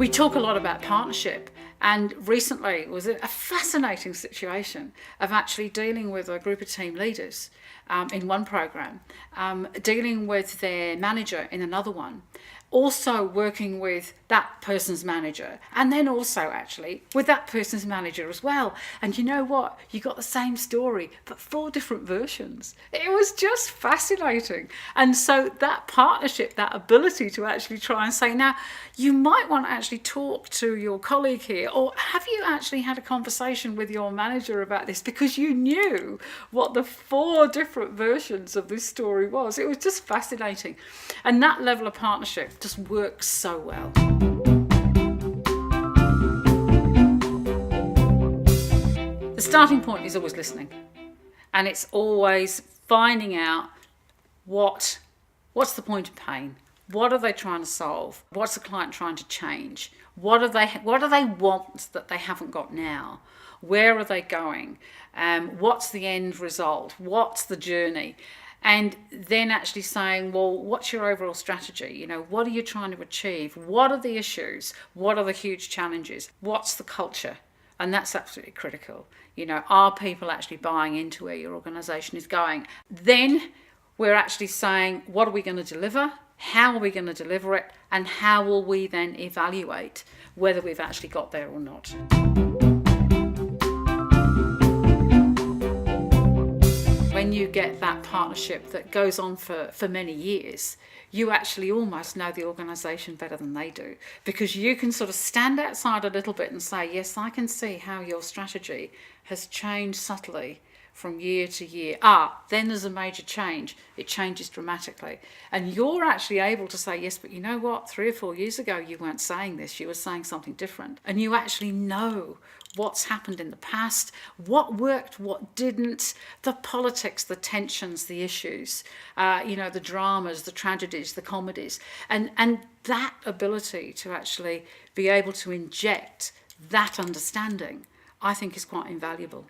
We talk a lot about partnership, and recently it was a fascinating situation of actually dealing with a group of team leaders in one program, dealing with their manager in another one, also working with that person's manager, and then also actually with that person's manager as well. And you know what? You got the same story, but 4 different versions. It was just fascinating. And so that partnership, that ability to actually try and say, now, you might want to actually talk to your colleague here, or have you actually had a conversation with your manager about this, because you knew what the 4 different versions of this story was. It was just fascinating. And that level of partnership just works so well. The starting point is always listening, and it's always finding out what's the point of pain, what are they trying to solve, what's the client trying to change, what do they want that they haven't got now, where are they going, what's the end result, what's the journey. And then actually saying, well, what's your overall strategy? You know, what are you trying to achieve? What are the issues? What are the huge challenges? What's the culture? And that's absolutely critical. You know, are people actually buying into where your organisation is going? Then we're actually saying, what are we going to deliver? How are we going to deliver it? And how will we then evaluate whether we've actually got there or not? When you get that partnership that goes on for many years, you actually almost know the organisation better than they do, because you can sort of stand outside a little bit and say, yes, I can see how your strategy has changed subtly from year to year. Then there's a major change. It changes dramatically. And you're actually able to say, yes, but you know what? 3 or 4 years ago, you weren't saying this. You were saying something different. And you actually know what's happened in the past, what worked, what didn't, the politics, the tensions, the issues, the dramas, the tragedies, the comedies. And that ability to actually be able to inject that understanding, I think, is quite invaluable.